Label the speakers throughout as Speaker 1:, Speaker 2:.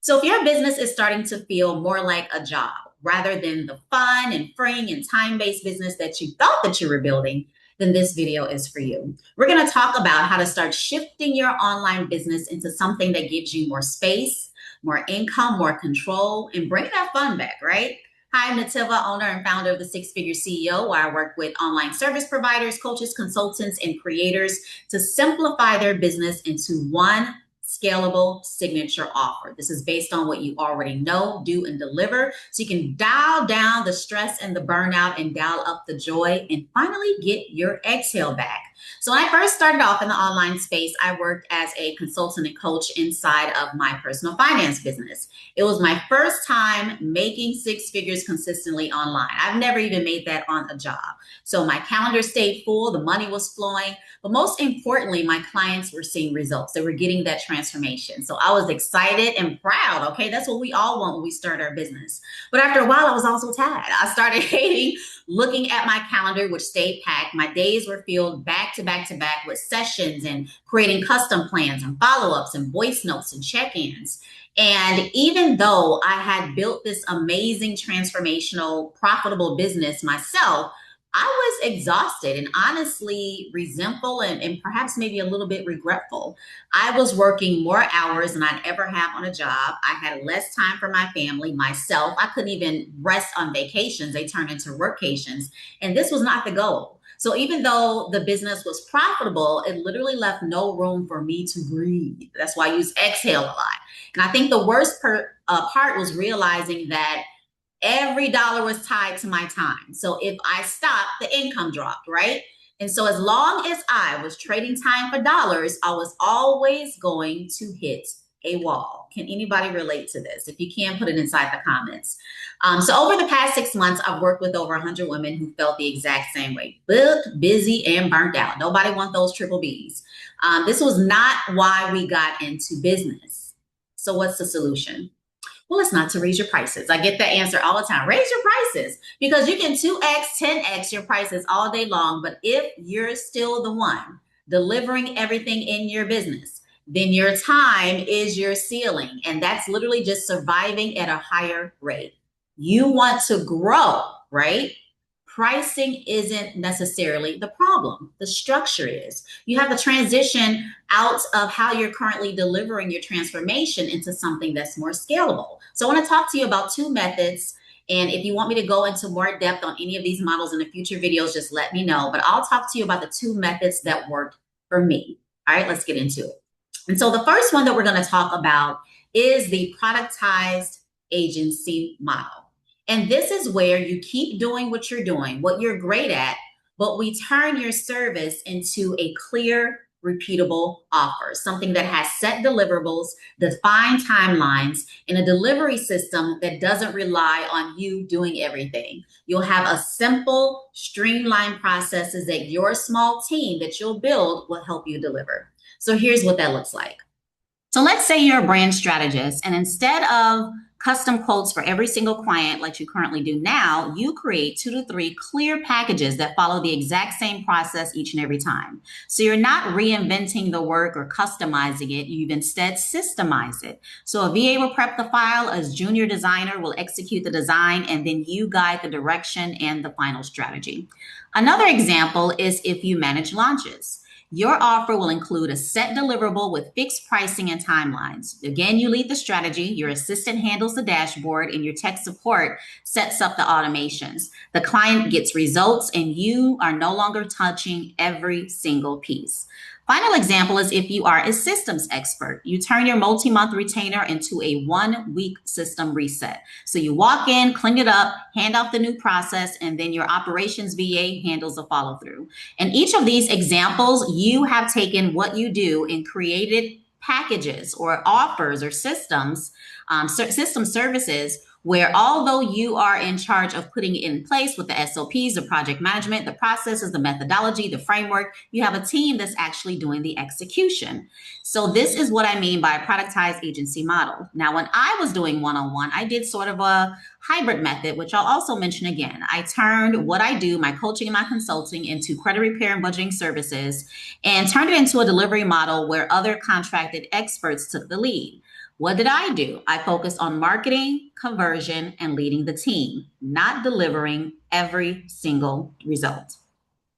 Speaker 1: So if your business is starting to feel more like a job rather than the fun and freeing and time-based business that you thought that you were building, then this video is for you. We're going to talk about how to start shifting your online business into something that gives you more space, more income, more control, and bring that fun back, right? Hi, I'm Netiva, owner and founder of the Six Figure CEO, where I work with online service providers, coaches, consultants, and creators to simplify their business into one scalable signature offer. This is based on what you already know, do, and deliver. So you can dial down the stress and the burnout and dial up the joy and finally get your exhale back. So when I first started off in the online space, I worked as a consultant and coach inside of my personal finance business. It was my first time making six figures consistently online. I've never even made that on a job. So my calendar stayed full, the money was flowing, but most importantly, my clients were seeing results. They were getting that transformation. So I was excited and proud. Okay, that's what we all want when we start our business. But after a while, I was also tired. I started hating looking at my calendar, which stayed packed. My days were filled back to back to back with sessions and creating custom plans and follow-ups and voice notes and check-ins. And even though I had built this amazing, transformational, profitable business myself, I was exhausted and honestly resentful and perhaps maybe a little bit regretful. I was working more hours than I'd ever have on a job. I had less time for my family, myself. I couldn't even rest on vacations. They turned into workations. And this was not the goal. So even though the business was profitable, it literally left no room for me to breathe. That's why I use exhale a lot. And I think the worst part was realizing that every dollar was tied to my time. So if I stopped, the income dropped, right? And so as long as I was trading time for dollars, I was always going to hit a wall. Can anybody relate to this? If you can, put it inside the comments. So over the past 6 months, I've worked with over 100 women who felt the exact same way: booked, busy, and burnt out. Nobody wants those triple Bs. This was not why we got into business. So what's the solution? Well, it's not to raise your prices. I get that answer all the time. Raise your prices because you can 2x, 10x your prices all day long. But if you're still the one delivering everything in your business, then your time is your ceiling. And that's literally just surviving at a higher rate. You want to grow, right? Pricing isn't necessarily the problem. The structure is. You have to transition out of how you're currently delivering your transformation into something that's more scalable. So I want to talk to you about two methods. And if you want me to go into more depth on any of these models in the future videos, just let me know. But I'll talk to you about the two methods that worked for me. All right, let's get into it. And so the first one that we're going to talk about is the productized agency model. And this is where you keep doing what you're doing, what you're great at, but we turn your service into a clear, repeatable offer, something that has set deliverables, defined timelines, and a delivery system that doesn't rely on you doing everything. You'll have a simple, streamlined processes that your small team that you'll build will help you deliver. So here's what that looks like. So let's say you're a brand strategist, and instead of custom quotes for every single client like you currently do now, you create 2 to 3 clear packages that follow the exact same process each and every time. So you're not reinventing the work or customizing it. You've instead systemized it. So a VA will prep the file, a junior designer will execute the design, and then you guide the direction and the final strategy. Another example is if you manage launches. Your offer will include a set deliverable with fixed pricing and timelines. Again, you lead the strategy, your assistant handles the dashboard, and your tech support sets up the automations. The client gets results, and you are no longer touching every single piece. Final example is if you are a systems expert. You turn your multi-month retainer into a 1-week system reset. So you walk in, clean it up, hand off the new process, and then your operations VA handles the follow-through. In each of these examples, you have taken what you do and created packages or offers or systems, system services where although you are in charge of putting it in place with the SOPs, the project management, the processes, the methodology, the framework, you have a team that's actually doing the execution. So this is what I mean by a productized agency model. Now, when I was doing one-on-one, I did sort of a hybrid method, which I'll also mention again. I turned what I do, my coaching and my consulting, into credit repair and budgeting services and turned it into a delivery model where other contracted experts took the lead. What did I do? I focused on marketing, conversion, and leading the team, not delivering every single result.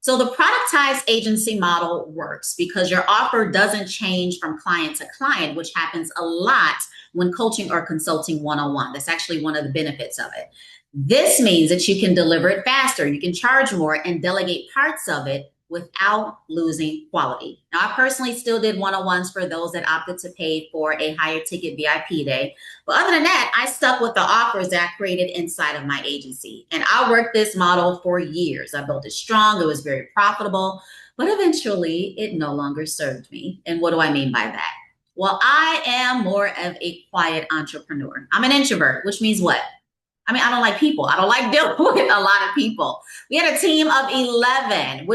Speaker 1: So the productized agency model works because your offer doesn't change from client to client, which happens a lot when coaching or consulting one-on-one. That's actually one of the benefits of it. This means that you can deliver it faster, you can charge more, and delegate parts of it without losing quality. Now, I personally still did one-on-ones for those that opted to pay for a higher ticket VIP day. But other than that, I stuck with the offers that I created inside of my agency. And I worked this model for years. I built it strong. It was very profitable. But eventually, it no longer served me. And what do I mean by that? Well, I am more of a quiet entrepreneur. I'm an introvert, which means what? I mean, I don't like people. I don't like dealing with a lot of people. We had a team of 11,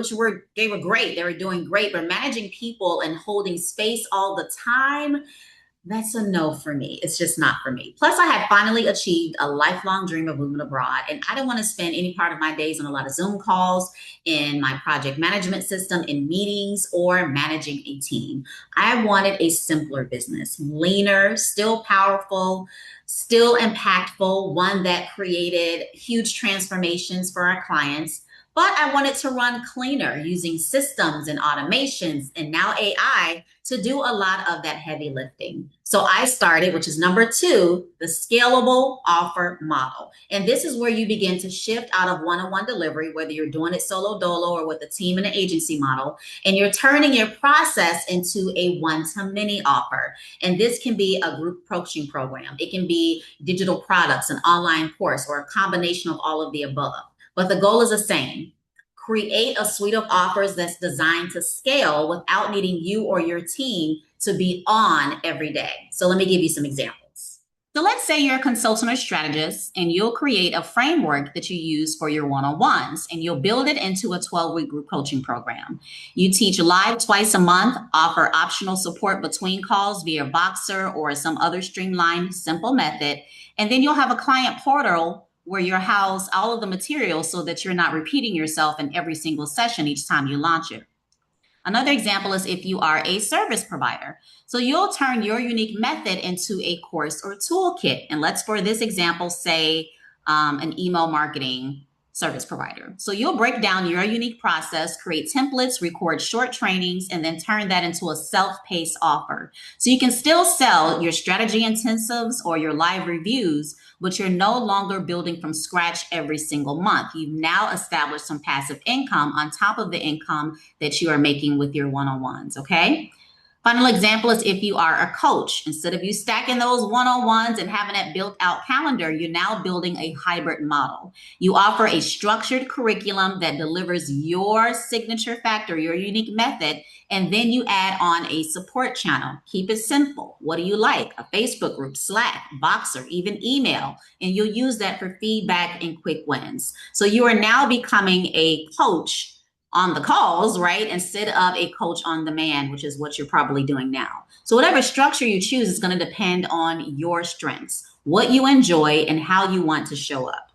Speaker 1: they were great. They were doing great, but managing people and holding space all the time, that's a no for me. It's just not for me. Plus, I had finally achieved a lifelong dream of moving abroad, and I didn't want to spend any part of my days on a lot of Zoom calls, in my project management system, in meetings, or managing a team. I wanted a simpler business, leaner, still powerful, still impactful, one that created huge transformations for our clients. But I wanted to run cleaner using systems and automations and now AI to do a lot of that heavy lifting. So I started, which is number 2, the scalable offer model. And this is where you begin to shift out of one-on-one delivery, whether you're doing it solo dolo or with a team and an agency model, and you're turning your process into a one-to-many offer. And this can be a group coaching program. It can be digital products, an online course, or a combination of all of the above. But the goal is the same. Create a suite of offers that's designed to scale without needing you or your team to be on every day. So let me give you some examples. So let's say you're a consultant or strategist and you'll create a framework that you use for your one-on-ones and you'll build it into a 12-week group coaching program. You teach live twice a month, offer optional support between calls via Voxer or some other streamlined, simple method, and then you'll have a client portal where you house all of the materials so that you're not repeating yourself in every single session each time you launch it. Another example is if you are a service provider. So you'll turn your unique method into a course or toolkit. And let's, for this example, say an email marketing service provider. So you'll break down your unique process, create templates, record short trainings, and then turn that into a self-paced offer. So you can still sell your strategy intensives or your live reviews, but you're no longer building from scratch every single month. You've now established some passive income on top of the income that you are making with your one-on-ones, okay? Final example is if you are a coach. Instead of you stacking those one-on-ones and having that built out calendar, you're now building a hybrid model. You offer a structured curriculum that delivers your signature factor, your unique method, and then you add on a support channel. Keep it simple. What do you like? A Facebook group, Slack, Voxer, even email, and you'll use that for feedback and quick wins. So you are now becoming a coach on the calls, right? Instead of a coach on demand, which is what you're probably doing now. So whatever structure you choose is going to depend on your strengths, what you enjoy, and how you want to show up.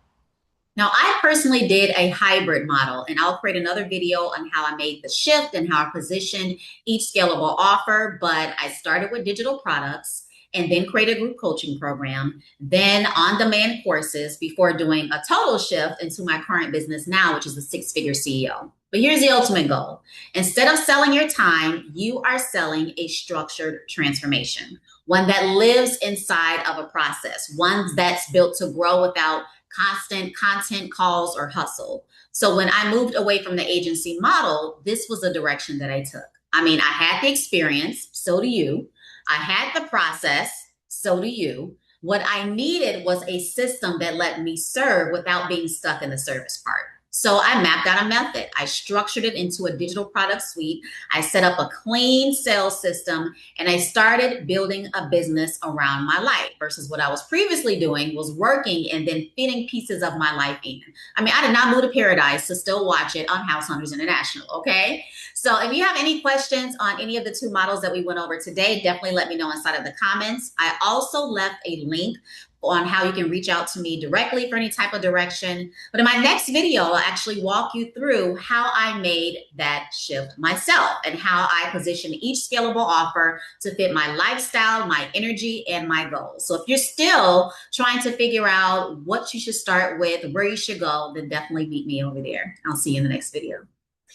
Speaker 1: Now, I personally did a hybrid model, and I'll create another video on how I made the shift and how I positioned each scalable offer. But I started with digital products and then create a group coaching program, then on-demand courses before doing a total shift into my current business now, which is a 6-figure CEO. But here's the ultimate goal. Instead of selling your time, you are selling a structured transformation, one that lives inside of a process, one that's built to grow without constant content calls or hustle. So when I moved away from the agency model, this was the direction that I took. I mean, I had the experience, so do you. I had the process, so do you. What I needed was a system that let me serve without being stuck in the service part. So I mapped out a method. I structured it into a digital product suite. I set up a clean sales system, and I started building a business around my life versus what I was previously doing was working and then fitting pieces of my life in. I mean, I did not move to paradise to still watch it on House Hunters International, okay? So if you have any questions on any of the 2 models that we went over today, definitely let me know inside of the comments. I also left a link on how you can reach out to me directly for any type of direction. But in my next video, I'll actually walk you through how I made that shift myself and how I position each scalable offer to fit my lifestyle, my energy, and my goals. So if you're still trying to figure out what you should start with, where you should go, then definitely meet me over there. I'll see you in the next video.